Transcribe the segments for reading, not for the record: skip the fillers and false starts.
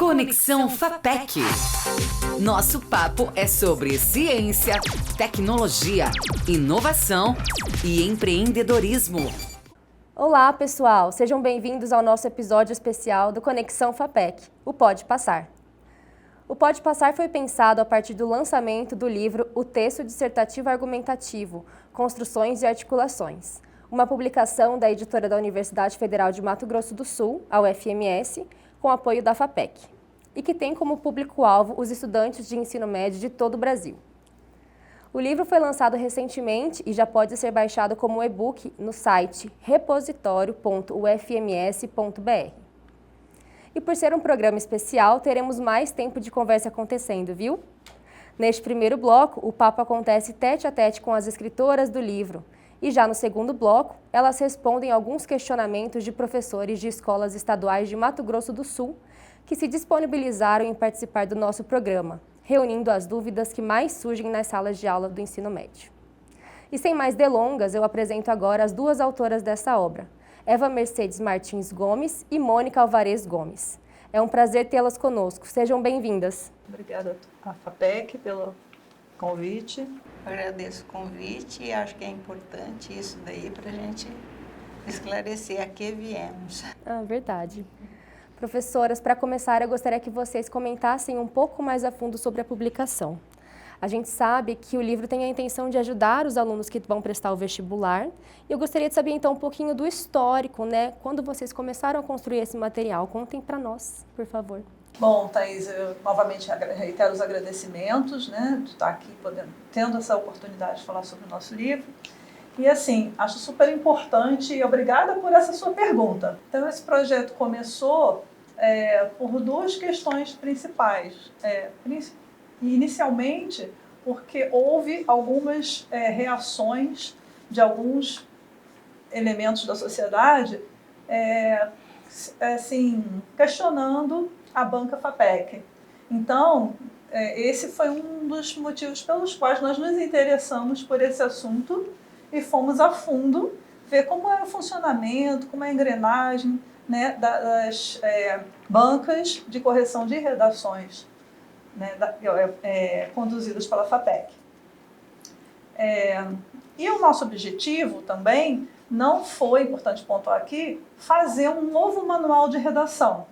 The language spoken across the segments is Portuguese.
Conexão FAPEC. Nosso papo é sobre ciência, tecnologia, inovação e empreendedorismo. Olá, pessoal! Sejam bem-vindos ao nosso episódio especial do Conexão FAPEC, o Pode Passar. O Pode Passar foi pensado a partir do lançamento do livro O Texto Dissertativo Argumentativo, Construções e Articulações, uma publicação da editora da Universidade Federal de Mato Grosso do Sul, a UFMS, com apoio da FAPEC, e que tem como público-alvo os estudantes de ensino médio de todo o Brasil. O livro foi lançado recentemente e já pode ser baixado como e-book no site repositório.ufms.br. E por ser um programa especial, teremos mais tempo de conversa acontecendo, viu? Neste primeiro bloco, o papo acontece tete a tete com as escritoras do livro. E já no segundo bloco, elas respondem alguns questionamentos de professores de escolas estaduais de Mato Grosso do Sul que se disponibilizaram em participar do nosso programa, reunindo as dúvidas que mais surgem nas salas de aula do ensino médio. E sem mais delongas, eu apresento agora as duas autoras dessa obra, Eva Mercedes Martins Gomes e Mônica Alvarez Gomes. É um prazer tê-las conosco. Sejam bem-vindas. Obrigada à FAPEC pelo convite. Agradeço o convite e acho que é importante isso daí para a gente esclarecer a que viemos. Verdade. Professoras, para começar, eu gostaria que vocês comentassem um pouco mais a fundo sobre a publicação. A gente sabe que o livro tem a intenção de ajudar os alunos que vão prestar o vestibular. E eu gostaria de saber, então, um pouquinho do histórico, né? Quando vocês começaram a construir esse material. Contem para nós, por favor. Bom, Thaís, eu novamente reitero os agradecimentos, né, de estar aqui tendo essa oportunidade de falar sobre o nosso livro. E assim, acho super importante e obrigada por essa sua pergunta. Então, esse projeto começou por duas questões principais. Inicialmente, porque houve algumas reações de alguns elementos da sociedade questionando a banca FAPEC. Então, esse foi um dos motivos pelos quais nós nos interessamos por esse assunto e fomos a fundo ver como era o funcionamento, como é a engrenagem, né, das bancas de correção de redações, né, conduzidas pela FAPEC. E o nosso objetivo também não foi, importante pontuar aqui, fazer um novo manual de redação.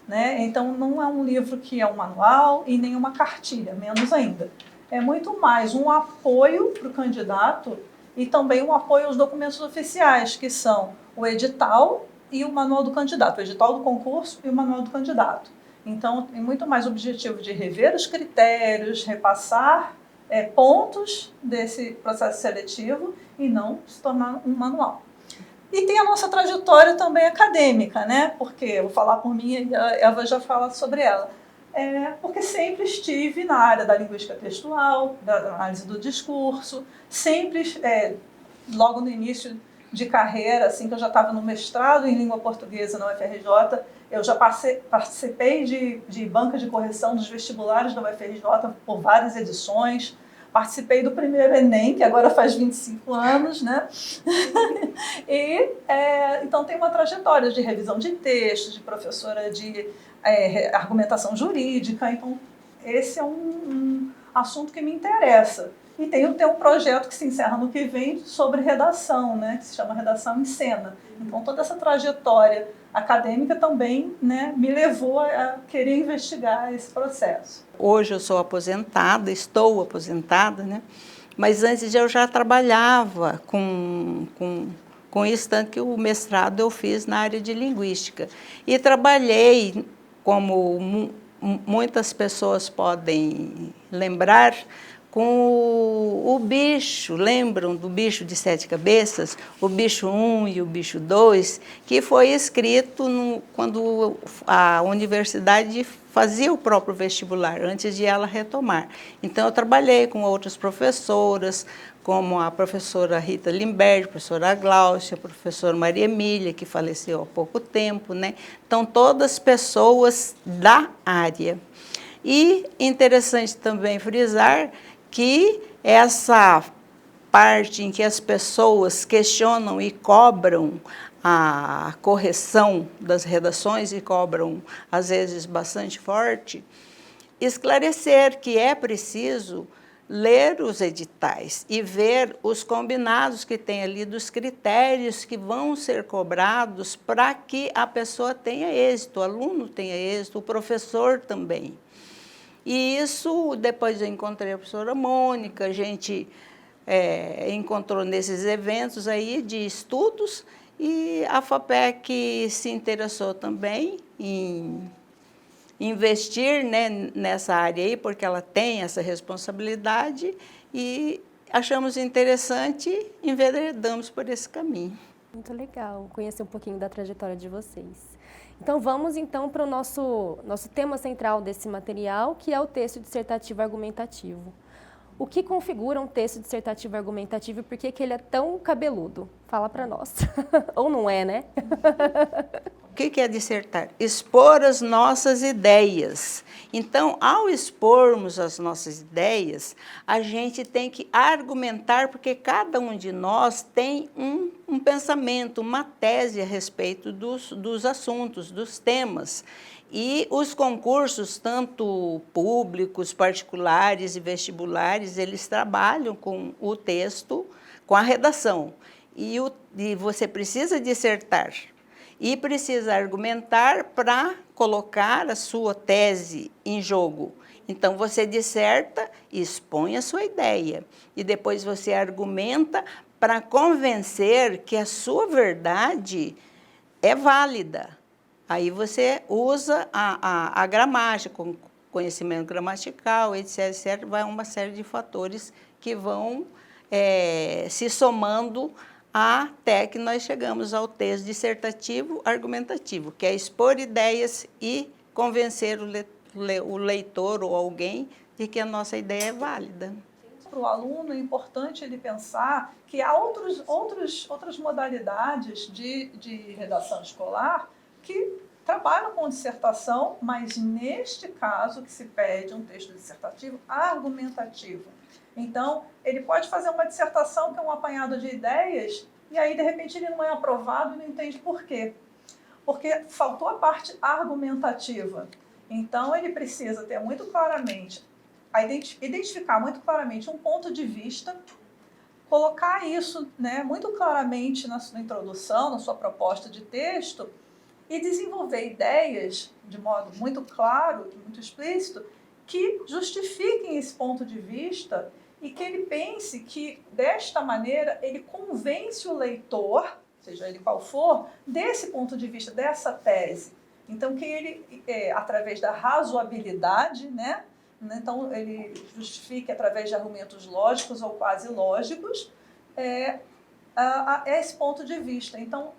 Né? Então, não é um livro que é um manual e nem uma cartilha, menos ainda. É muito mais um apoio para o candidato e também um apoio aos documentos oficiais, que são o edital e o manual do candidato, o edital do concurso e o manual do candidato. Então, tem muito mais o objetivo de rever os critérios, repassar pontos desse processo seletivo e não se tornar um manual. E tem a nossa trajetória também acadêmica, né? Porque eu vou falar por mim e a Eva já fala sobre ela. Porque sempre estive na área da linguística textual, da análise do discurso, sempre, logo no início de carreira, assim que eu já estava no mestrado em língua portuguesa na UFRJ, eu já participei de banca de correção dos vestibulares da UFRJ por várias edições. Participei do primeiro Enem, que agora faz 25 anos, né? Então, tem uma trajetória de revisão de textos, de professora de argumentação jurídica. Então, esse é um assunto que me interessa. E tem um projeto que se encerra no que vem sobre redação, né? Que se chama Redação em Cena. Então, toda essa trajetória acadêmica também, né, me levou a querer investigar esse processo. Hoje eu sou aposentada, estou aposentada, né? Mas antes eu já trabalhava com isso, tanto que o mestrado eu fiz na área de linguística. E trabalhei, como muitas pessoas podem lembrar, com o bicho, lembram do bicho de 7 cabeças? O bicho 1 e o bicho 2, que foi escrito quando a universidade fazia o próprio vestibular, antes de ela retomar. Então, eu trabalhei com outras professoras, como a professora Rita Limberg, a professora Gláucia, a professora Maria Emília, que faleceu há pouco tempo, né? Então, todas pessoas da área. E interessante também frisar que essa parte em que as pessoas questionam e cobram a correção das redações e cobram, às vezes, bastante forte, esclarecer que é preciso ler os editais e ver os combinados que tem ali dos critérios que vão ser cobrados para que a pessoa tenha êxito, o aluno tenha êxito, o professor também. E isso, depois eu encontrei a professora Mônica, a gente encontrou nesses eventos aí de estudos, e a FAPEC se interessou também em investir, né, nessa área aí, porque ela tem essa responsabilidade, e achamos interessante, enveredamos por esse caminho. Muito legal conhecer um pouquinho da trajetória de vocês. Então vamos para o nosso tema central desse material, que é o texto dissertativo argumentativo. O que configura um texto dissertativo argumentativo e por que ele é tão cabeludo? Fala para nós. Ou não é, né? O que é dissertar? Expor as nossas ideias. Então, ao expormos as nossas ideias, a gente tem que argumentar, porque cada um de nós tem um pensamento, uma tese a respeito dos assuntos, dos temas. E os concursos, tanto públicos, particulares e vestibulares, eles trabalham com o texto, com a redação. E você precisa dissertar e precisa argumentar para colocar a sua tese em jogo. Então, você disserta e expõe a sua ideia. E depois você argumenta para convencer que a sua verdade é válida. Aí você usa a gramática, com conhecimento gramatical, etc. Vai uma série de fatores que vão se somando até que nós chegamos ao texto dissertativo argumentativo, que é expor ideias e convencer o leitor ou alguém de que a nossa ideia é válida. Para o aluno é importante ele pensar que há outras modalidades de redação escolar que trabalham com dissertação, mas neste caso que se pede um texto dissertativo argumentativo. Então, ele pode fazer uma dissertação que é um apanhado de ideias e aí, de repente, ele não é aprovado e não entende por quê. Porque faltou a parte argumentativa. Então, ele precisa ter muito claramente, identificar muito claramente um ponto de vista, colocar isso, né, muito claramente na sua introdução, na sua proposta de texto, e desenvolver ideias de modo muito claro, muito explícito, que justifiquem esse ponto de vista e que ele pense que, desta maneira, ele convence o leitor, seja ele qual for, desse ponto de vista, dessa tese. Então, que ele, através da razoabilidade, né? Então, ele justifique através de argumentos lógicos ou quase lógicos, esse ponto de vista. Então,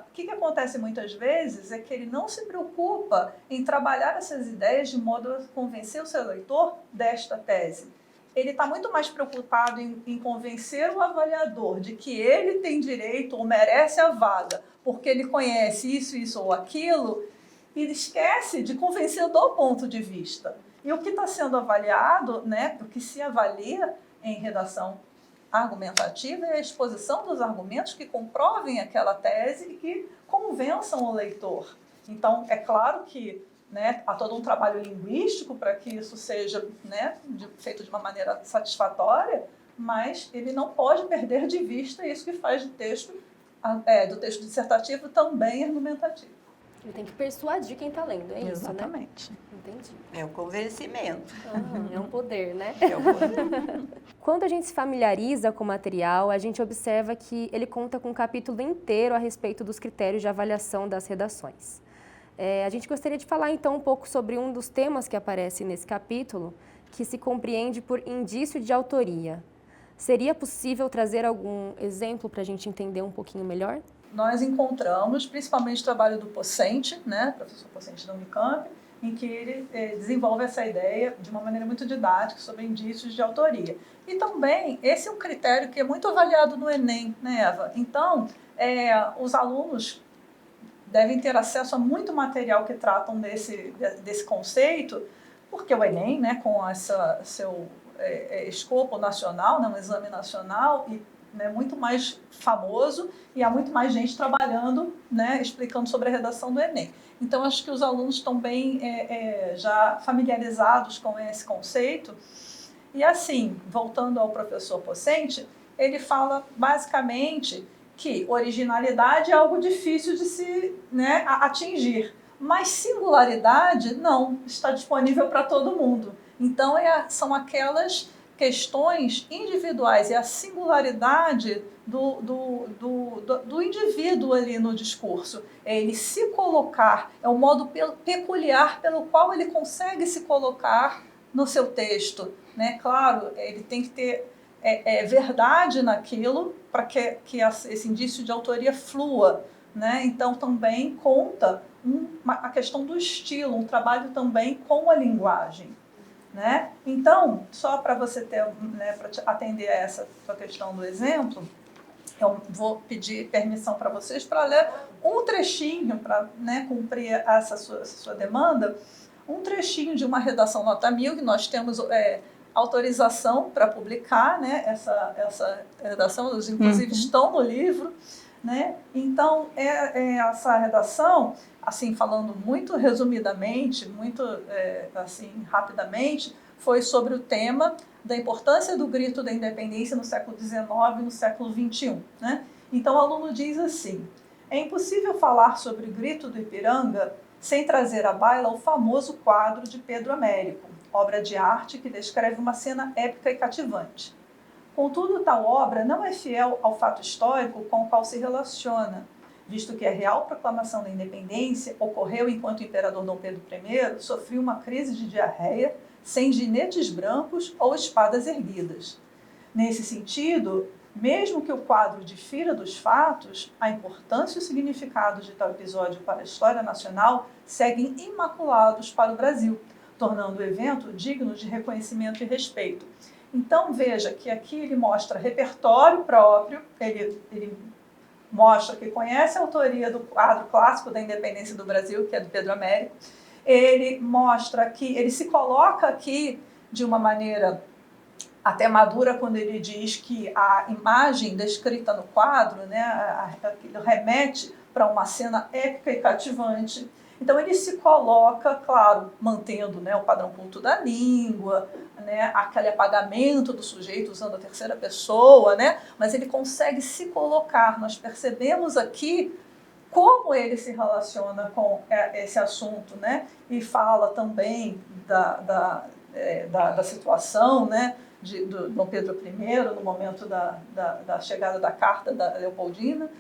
o que acontece muitas vezes é que ele não se preocupa em trabalhar essas ideias de modo a convencer o seu leitor desta tese. Ele está muito mais preocupado em convencer o avaliador de que ele tem direito ou merece a vaga, porque ele conhece isso ou aquilo, e ele esquece de convencer do ponto de vista. E o que está sendo avaliado, né, o que se avalia em redação argumentativa é a exposição dos argumentos que comprovem aquela tese e que convençam o leitor. Então, é claro que, né, há todo um trabalho linguístico para que isso seja, né, feito de uma maneira satisfatória, mas ele não pode perder de vista isso que faz do texto dissertativo também argumentativo. Ele tem que persuadir quem está lendo, é isso, né? Exatamente. Entendi. É o convencimento. É um poder, né? É o poder. Quando a gente se familiariza com o material, a gente observa que ele conta com um capítulo inteiro a respeito dos critérios de avaliação das redações. A gente gostaria de falar, então, um pouco sobre um dos temas que aparece nesse capítulo, que se compreende por indício de autoria. Seria possível trazer algum exemplo para a gente entender um pouquinho melhor? Nós encontramos, principalmente o trabalho do Pocente, né, professor Pocente da Unicamp, em que ele desenvolve essa ideia de uma maneira muito didática sobre indícios de autoria. E também, esse é um critério que é muito avaliado no Enem, né, Eva? Então, os alunos devem ter acesso a muito material que tratam desse conceito, porque o Enem, né, com seu escopo nacional, né, um exame nacional, e né, muito mais famoso e há muito mais gente trabalhando, né, explicando sobre a redação do Enem. Então, acho que os alunos estão bem já familiarizados com esse conceito. E assim, voltando ao professor Pocente, ele fala basicamente que originalidade é algo difícil de se, né, atingir, mas singularidade não, está disponível para todo mundo. Então, são aquelas questões individuais e a singularidade do indivíduo ali no discurso. É ele se colocar, é o modo peculiar pelo qual ele consegue se colocar no seu texto, né? Claro, ele tem que ter verdade naquilo para que esse indício de autoria flua, né? Então, também conta a questão do estilo, um trabalho também com a linguagem. Né? Então, só para você ter, né, para atender a essa sua questão do exemplo, eu vou pedir permissão para vocês para ler um trechinho, para, né, cumprir essa sua demanda, um trechinho de uma redação nota 1000, que nós temos autorização para publicar, né, essa redação, inclusive estão no livro. Né? Então, essa redação, assim, falando muito resumidamente, muito assim, rapidamente, foi sobre o tema da importância do grito da independência no século XIX e no século XXI. Né? Então, o aluno diz assim: é impossível falar sobre o grito do Ipiranga sem trazer à baila o famoso quadro de Pedro Américo, obra de arte que descreve uma cena épica e cativante. Contudo, tal obra não é fiel ao fato histórico com o qual se relaciona, visto que a real proclamação da independência ocorreu enquanto o imperador Dom Pedro I sofria uma crise de diarreia, sem ginetes brancos ou espadas erguidas. Nesse sentido, mesmo que o quadro difira dos fatos, a importância e o significado de tal episódio para a história nacional seguem imaculados para o Brasil, tornando o evento digno de reconhecimento e respeito. Então, veja que aqui ele mostra repertório próprio, ele mostra que conhece a autoria do quadro clássico da independência do Brasil, que é do Pedro Américo. Ele mostra que ele se coloca aqui de uma maneira até madura quando ele diz que a imagem descrita no quadro, né, remete para uma cena épica e cativante. Então, ele se coloca, claro, mantendo, né, o padrão culto da língua, né, aquele apagamento do sujeito usando a terceira pessoa, né, mas ele consegue se colocar. Nós percebemos aqui como ele se relaciona com esse assunto, né, e fala também da situação, né, do Dom Pedro I, no momento da chegada da carta da Leopoldina,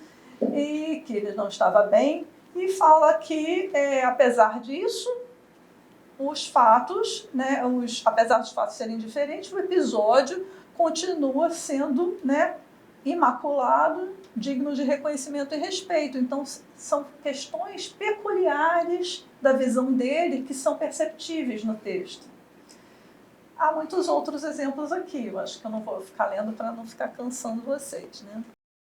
e que ele não estava bem. E fala que, apesar disso, os fatos, né, apesar dos fatos serem diferentes, o episódio continua sendo, né, imaculado, digno de reconhecimento e respeito. Então, são questões peculiares da visão dele que são perceptíveis no texto. Há muitos outros exemplos aqui, eu acho que eu não vou ficar lendo para não ficar cansando vocês, né?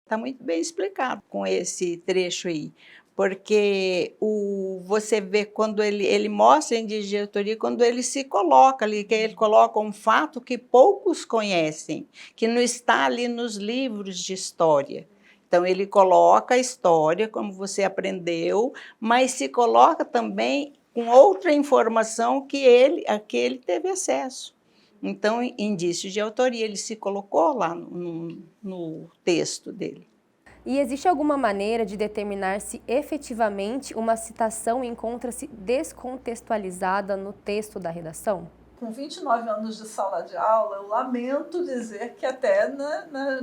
Está muito bem explicado com esse trecho aí. Porque você vê quando ele mostra em digitoria, quando ele se coloca ali, que ele coloca um fato que poucos conhecem, que não está ali nos livros de história. Então, ele coloca a história, como você aprendeu, mas se coloca também com outra informação a que ele teve acesso. Então, indício de autoria, ele se colocou lá no texto dele. E existe alguma maneira de determinar se efetivamente uma citação encontra-se descontextualizada no texto da redação? Com 29 anos de sala de aula, eu lamento dizer que até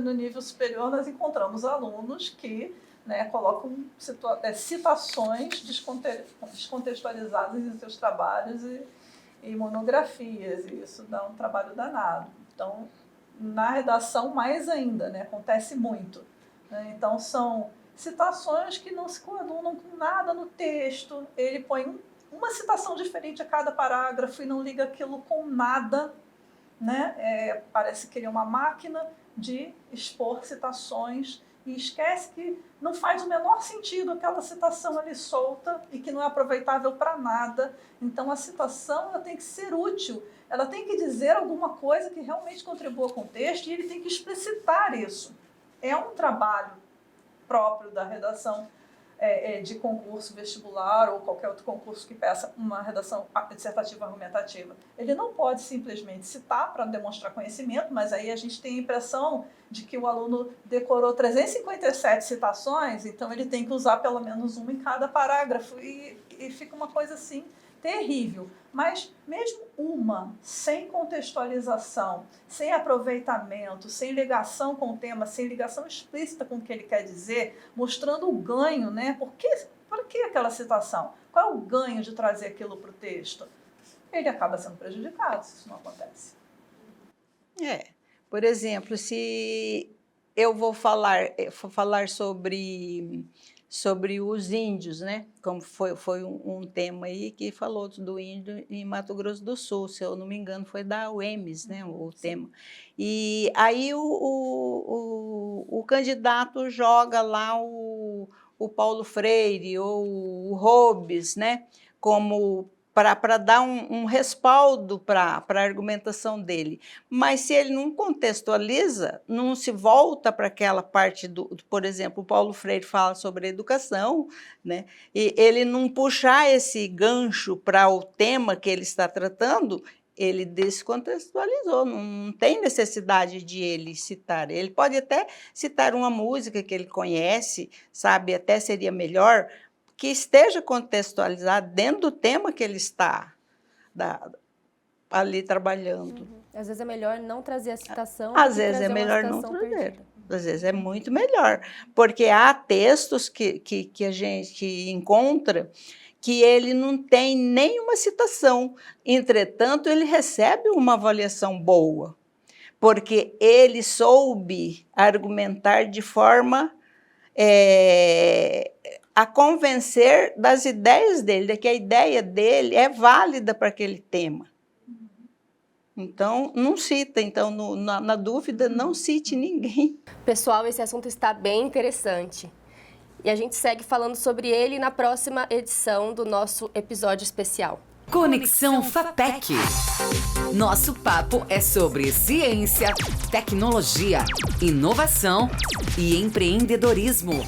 no nível superior nós encontramos alunos que, né, colocam citações descontextualizadas em seus trabalhos e monografias, e isso dá um trabalho danado. Então, na redação, mais ainda, né, acontece muito. Então, são citações que não se coadunam com nada no texto. Ele põe uma citação diferente a cada parágrafo e não liga aquilo com nada. Né? Parece que ele é uma máquina de expor citações e esquece que não faz o menor sentido aquela citação ali solta e que não é aproveitável para nada. Então, a citação ela tem que ser útil. Ela tem que dizer alguma coisa que realmente contribua com o texto e ele tem que explicitar isso. é um trabalho próprio da redação de concurso vestibular ou qualquer outro concurso que peça uma redação dissertativa argumentativa. Ele não pode simplesmente citar para demonstrar conhecimento, mas aí a gente tem a impressão de que o aluno decorou 357 citações, então ele tem que usar pelo menos uma em cada parágrafo e fica uma coisa assim terrível. Mas mesmo uma, sem contextualização, sem aproveitamento, sem ligação com o tema, sem ligação explícita com o que ele quer dizer, mostrando o ganho, né? Por que aquela citação? Qual é o ganho de trazer aquilo para o texto? Ele acaba sendo prejudicado se isso não acontece. Por exemplo, se eu vou falar sobre os índios, né? Como foi um tema aí que falou do índio em Mato Grosso do Sul, se eu não me engano, foi da UEMS, né? O tema. E aí o candidato joga lá o Paulo Freire ou o Hobbes, né? Como para dar um respaldo para a argumentação dele. Mas se ele não contextualiza, não se volta para aquela parte por exemplo, o Paulo Freire fala sobre a educação, né? E ele não puxar esse gancho para o tema que ele está tratando, ele descontextualizou, não tem necessidade de ele citar. Ele pode até citar uma música que ele conhece, sabe, até seria melhor, que esteja contextualizado dentro do tema que ele está ali trabalhando. Às vezes é melhor não trazer a citação. Às vezes é melhor não trazer. Às vezes é muito melhor, porque há textos que a gente encontra que ele não tem nenhuma citação. Entretanto, ele recebe uma avaliação boa, porque ele soube argumentar de forma a convencer das ideias dele, de que a ideia dele é válida para aquele tema. Então, não cita. Então, na dúvida, não cite ninguém. Pessoal, esse assunto está bem interessante. E a gente segue falando sobre ele na próxima edição do nosso episódio especial. Conexão FAPEC. Nosso papo é sobre ciência, tecnologia, inovação e empreendedorismo.